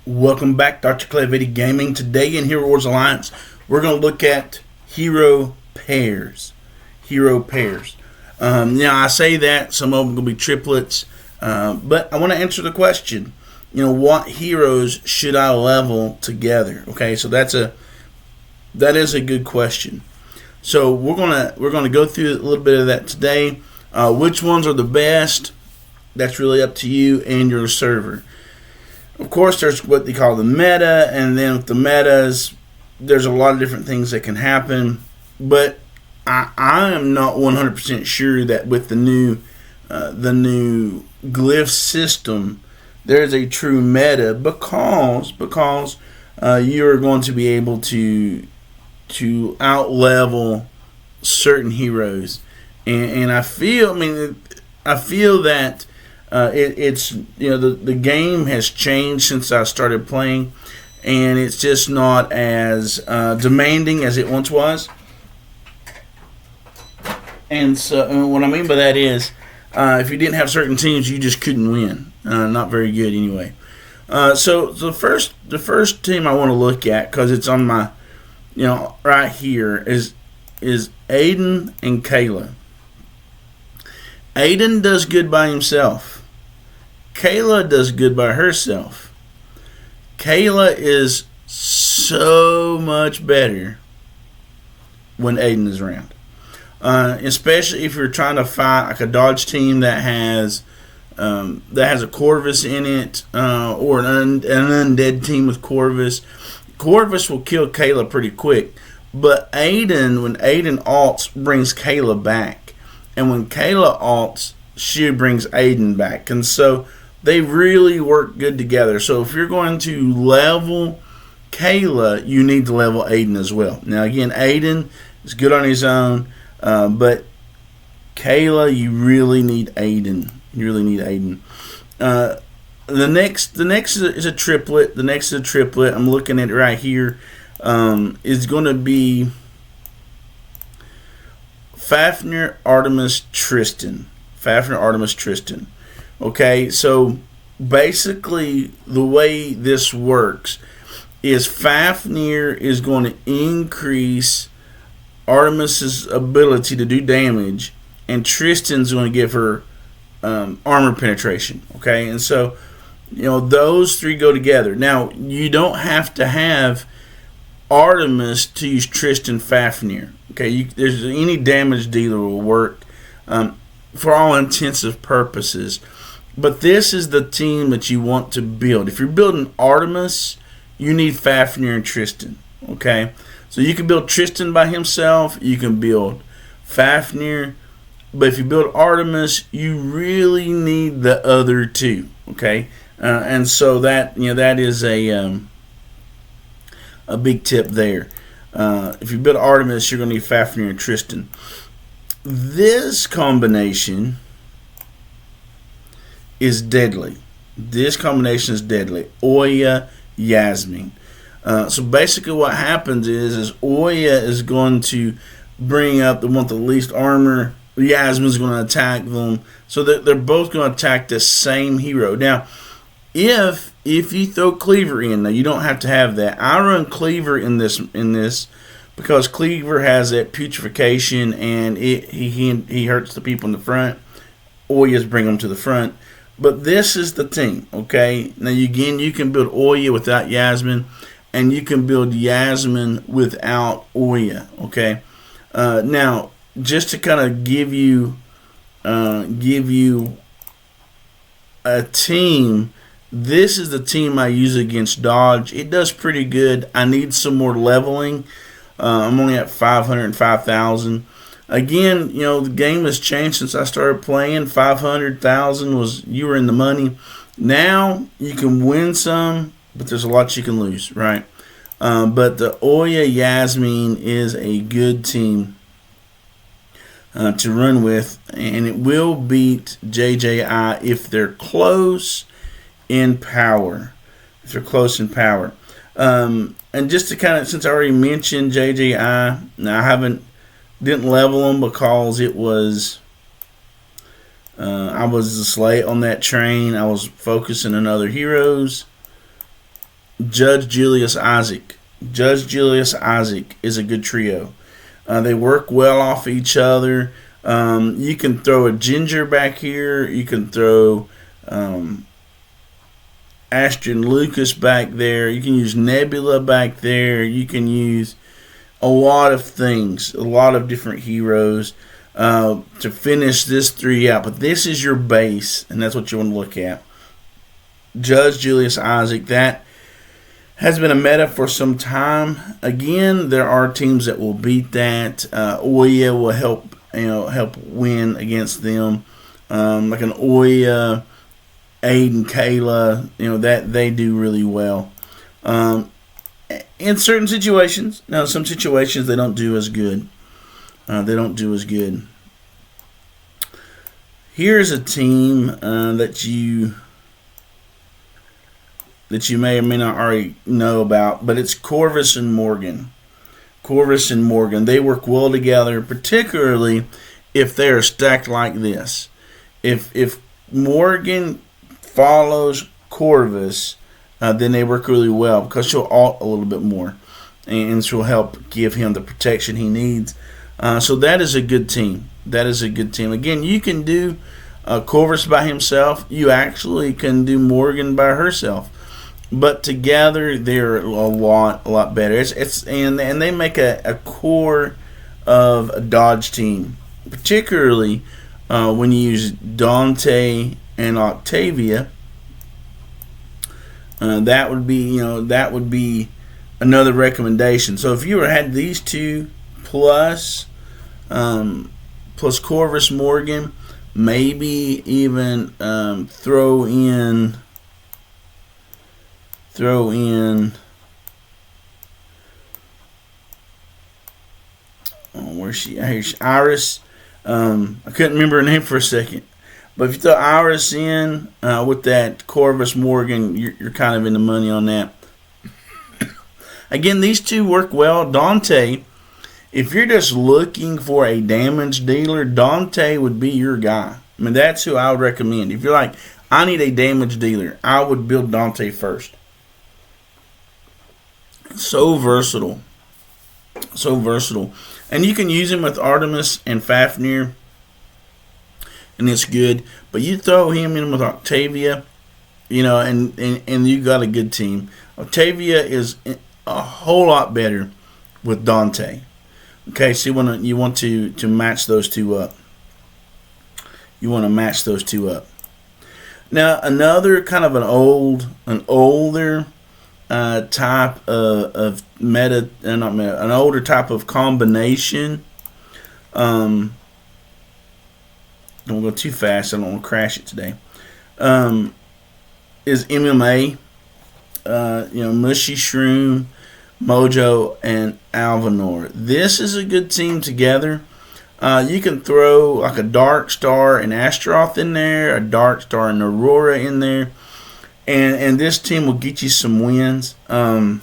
Welcome back, Dr. Clevity Gaming. Today in Hero Wars Alliance, we're going to look at hero pairs. Hero pairs. Now, I say that some of them are going to be triplets, but I want to answer the question. What heroes should I level together? Okay, so that is a good question. So we're gonna go through a little bit of that today. Which ones are the best? That's really up to you and your server. Of course, there's what they call the meta, and then with the metas, there's a lot of different things that can happen. But I am not 100% sure that with the new glyph system, there's a true meta because you're going to be able to out-level certain heroes, and I feel that. It's the game has changed since I started playing, and it's just not as demanding as it once was. And so, what I mean by that is, if you didn't have certain teams, you just couldn't win. Not very good anyway. So the first team I want to look at, because it's on my, right here, is Aiden and Kayla. Aiden does good by himself. Kayla does good by herself. Kayla is so much better when Aiden is around. Especially if you're trying to fight like a dodge team that has a Corvus in it, or an undead team with Corvus. Corvus will kill Kayla pretty quick. But when Aiden ults, brings Kayla back. And when Kayla ults, she brings Aiden back. And so they really work good together. So if you're going to level Kayla, you need to level Aiden as well. Now again, Aiden is good on his own, but Kayla, you really need Aiden. The next is a triplet. The next is a triplet. I'm looking at it right here. Is going to be Fafnir, Artemis, Tristan. Okay, so basically the way this works is Fafnir is going to increase Artemis's ability to do damage, and Tristan's going to give her armor penetration. Okay, and so those three go together. Now you don't have to have Artemis to use Tristan Fafnir. Okay, there's any damage dealer will work for all intensive purposes. But this is the team that you want to build. If you're building Artemis, you need Fafnir and Tristan. Okay, so you can build Tristan by himself. You can build Fafnir, but if you build Artemis, you really need the other two. Okay, and so that is a big tip there. If you build Artemis, you're going to need Fafnir and Tristan. This combination is deadly. Oya, Yasmin. So basically what happens is Oya is going to bring up the one with the least armor. Yasmin's going to attack them. So they're both going to attack the same hero. Now, if you throw Cleaver in, now you don't have to have that. I run Cleaver in this because Cleaver has that putrefaction, and he hurts the people in the front. Oyas bring them to the front. But this is the team, okay? Now, again, you can build Oya without Yasmin, and you can build Yasmin without Oya, okay? Now, just to kind of give you a team, this is the team I use against Dodge. It does pretty good. I need some more leveling. I'm only at 500 and 5,000. Again, the game has changed since I started playing. 500,000 you were in the money. Now you can win some, but there's a lot you can lose, right? But the Oya Yasmin is a good team to run with, and it will beat JJI if they're close in power. And just to kind of, since I already mentioned JJI, now I didn't level them because it was I was just late on that train. I was focusing on other heroes. Judge Julius Isaac. Judge Julius Isaac is a good trio. They work well off each other. You can throw a Ginger back here. You can throw Ashton Lucas back there. You can use Nebula back there. You can use a lot of things, a lot of different heroes to finish this 3 out. But this is your base, and that's what you want to look at. Judge Julius Isaac, that has been a meta for some time. Again, there are teams that will beat that. Oya will help win against them. Like an Oya, Aiden, Kayla, that they do really well. In certain situations, now some situations they don't do as good. Here's a team that you may or may not already know about, but it's Corvus and Morgan. Corvus and Morgan, they work well together, particularly if they are stacked like this. If Morgan follows Corvus, then they work really well because she'll alt a little bit more, and she'll help give him the protection he needs. So that is a good team. Again, you can do Corvus by himself. You actually can do Morgan by herself. But together, they're a lot better. And they make a core of a Dodge team, particularly when you use Dante and Octavia. That would be another recommendation. So if you had these two plus Corvus Morgan, maybe even throw in. Where's she? Here's Iris. I couldn't remember her name for a second. But if you throw Iris in with that Corvus Morgan, you're kind of in the money on that. Again, these two work well. Dante, if you're just looking for a damage dealer, Dante would be your guy. I mean, that's who I would recommend. If you're like, I need a damage dealer, I would build Dante first. So versatile. And you can use him with Artemis and Fafnir, and it's good. But you throw him in with Octavia, and you got a good team. Octavia is a whole lot better with Dante. Okay, so you want to match those two up. Now another kind of an older type of an older type of combination. Don't go too fast. I don't want to crash it today. Is MMA. Mushy Shroom, Mojo, and Alvanor. This is a good team together. You can throw like a Dark Star and Astaroth in there, a Dark Star and Aurora in there, and this team will get you some wins. But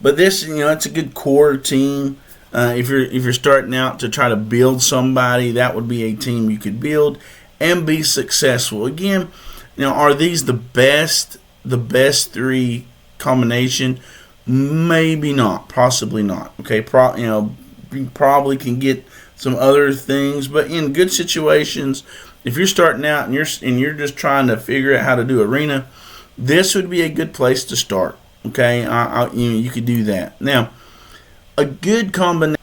this, it's a good core team. If you're starting out to try to build somebody, that would be a team you could build and be successful. Again, are these the best three combination? Maybe not, possibly not. Okay, you probably can get some other things, but in good situations, if you're starting out and you're just trying to figure out how to do arena, this would be a good place to start. Okay, you could do that. Now, a good combination.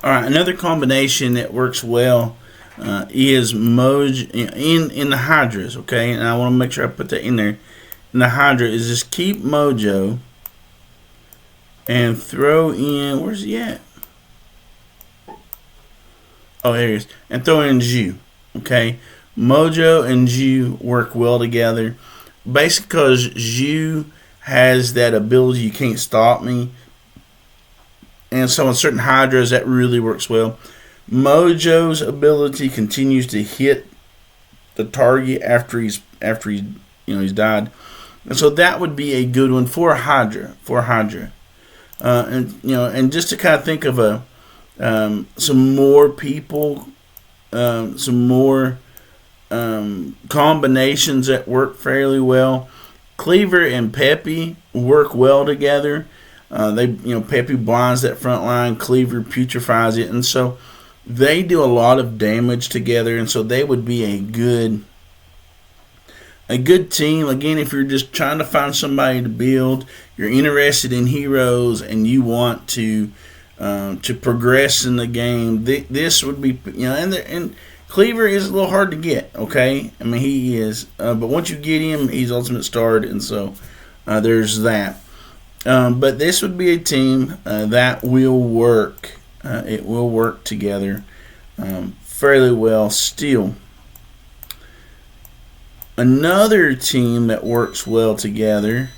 All right, another combination that works well is Mojo in the Hydras. Okay, and I want to make sure I put that in there. In the Hydra is just keep Mojo and throw in, where's he at? Oh, here he is. And throw in Zhu. Okay, Mojo and Zhu work well together, basically because Zhu has that ability, you can't stop me. And so in certain Hydras, that really works well. Mojo's ability continues to hit the target after he's died, and so that would be a good one for a Hydra. And just to kind of think of some more people, some more combinations that work fairly well. Cleaver and Pepe work well together. Pepe blinds that front line, Cleaver putrefies it, and so they do a lot of damage together, and so they would be a good team. Again, if you're just trying to find somebody to build, you're interested in heroes, and you want to progress in the game, this would be, and Cleaver is a little hard to get. Okay, I mean he is, but once you get him, he's ultimate starred, and so there's that. But this would be a team that will work. It will work together fairly well still. Another team that works well together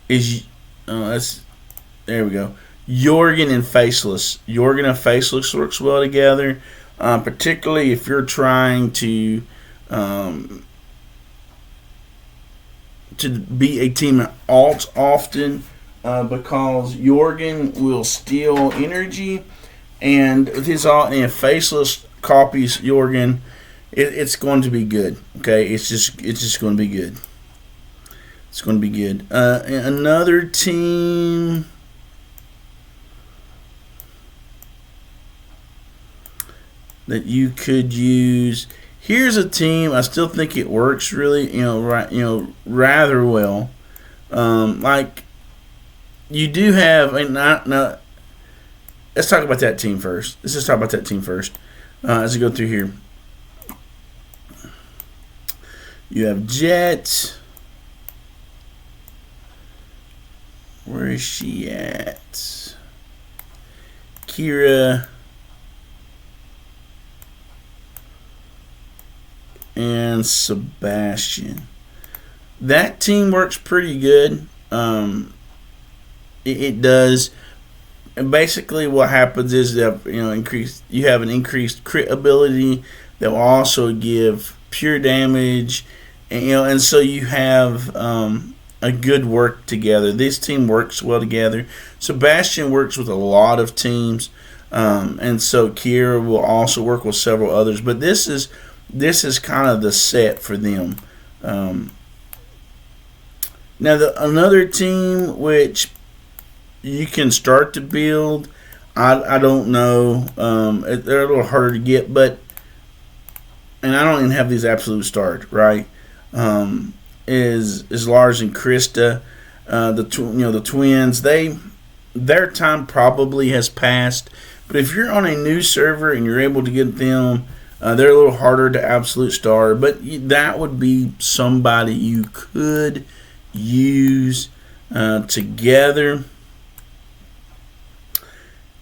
is there we go. Jorgen and Faceless. Jorgen and Faceless works well together, particularly if you're trying to be a team that alts often, because Jorgen will steal energy, and with his alt, and if Faceless copies Jorgen, it's going to be good. Okay, it's just going to be good. It's going to be good. Another team that you could use. Here's a team I still think it works really, rather well. Like you do have, and now let's talk about that team first. Let's just talk about that team first as we go through here. You have Jet. Where is she at? Kira. And Sebastian. That team works pretty good. It does. And basically, what happens is that you have an increased crit ability that will also give pure damage, and so you have a good work together. This team works well together. Sebastian works with a lot of teams, and so Kira will also work with several others. But this is kind of the set for them. Now, another team which you can start to build, I don't know. They're a little harder to get, and I don't even have these absolute start, right? Is Lars and Krista, the twins? Their time probably has passed, but if you're on a new server and you're able to get them, they're a little harder to absolute star, but that would be somebody you could use together.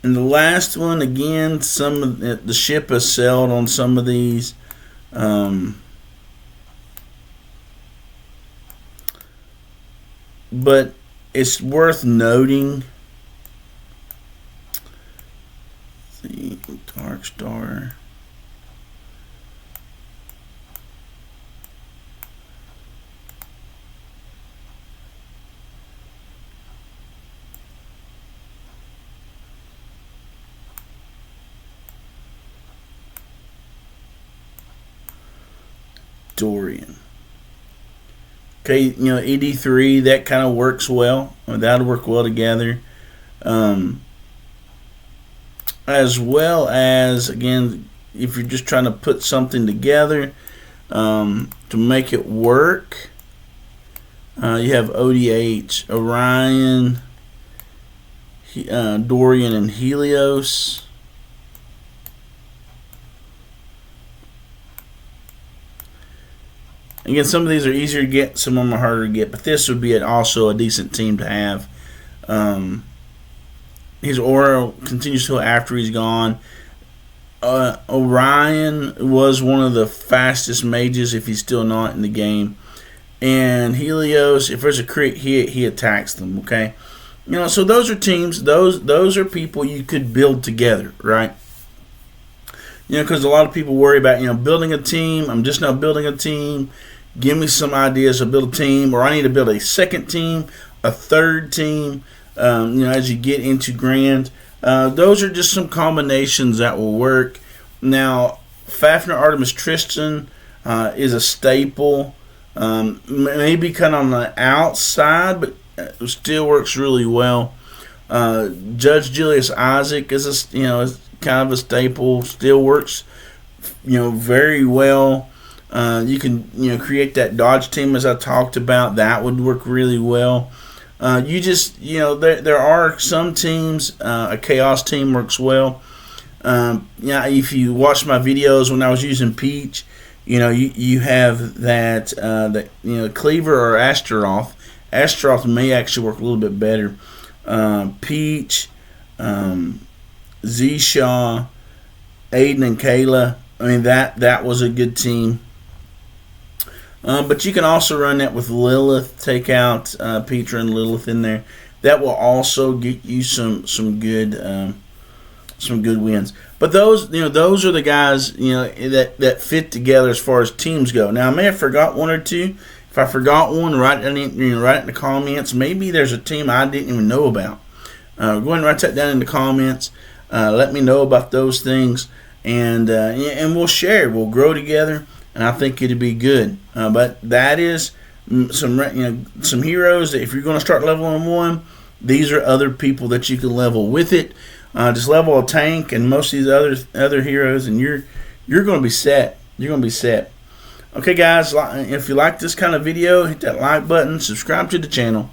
And the last one, again, some of the ship has sailed on some of these. But it's worth noting. Let's see, Dark Star. Dorian. Okay, ED3, that kind of works well. That'll work well together. As well as, again, if you're just trying to put something together to make it work, you have ODH, Orion, Dorian, and Helios. Again, some of these are easier to get, some of them are harder to get, but this would be also a decent team to have. His aura continues till after he's gone. Orion was one of the fastest mages, if he's still not in the game. And Helios, if there's a crit hit, he attacks them, okay? So those are teams, those are people you could build together, right? Because a lot of people worry about, building a team. I'm just now building a team. Give me some ideas to build a team, or I need to build a second team, a third team. As you get into Grand, Those are just some combinations that will work. Now, Fafnir Artemis Tristan is a staple. Maybe kind of on the outside, but it still works really well. Judge Julius Isaac is is kind of a staple. Still works, very well. You can create that dodge team as I talked about. That would work really well. There are some teams. A chaos team works well. If you watch my videos when I was using Peach, you have that Cleaver or Astaroth. Astaroth may actually work a little bit better. Peach, Z-Shaw, Aiden and Kayla. I mean that was a good team. But you can also run that with Lilith. Take out Petra and Lilith in there. That will also get you some good wins. But those are the guys that fit together as far as teams go. Now I may have forgot one or two. If I forgot one, write it in the comments. Maybe there's a team I didn't even know about. Go ahead and write that down in the comments. Let me know about those things, and we'll share. We'll grow together, and I think it'll be good. But that is some heroes that if you're going to start leveling one, these are other people that you can level with it. Just level a tank and most of these other heroes, and you're going to be set. You're going to be set. Okay, guys, if you like this kind of video, hit that like button, subscribe to the channel.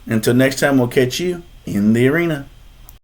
Until next time, we'll catch you in the arena.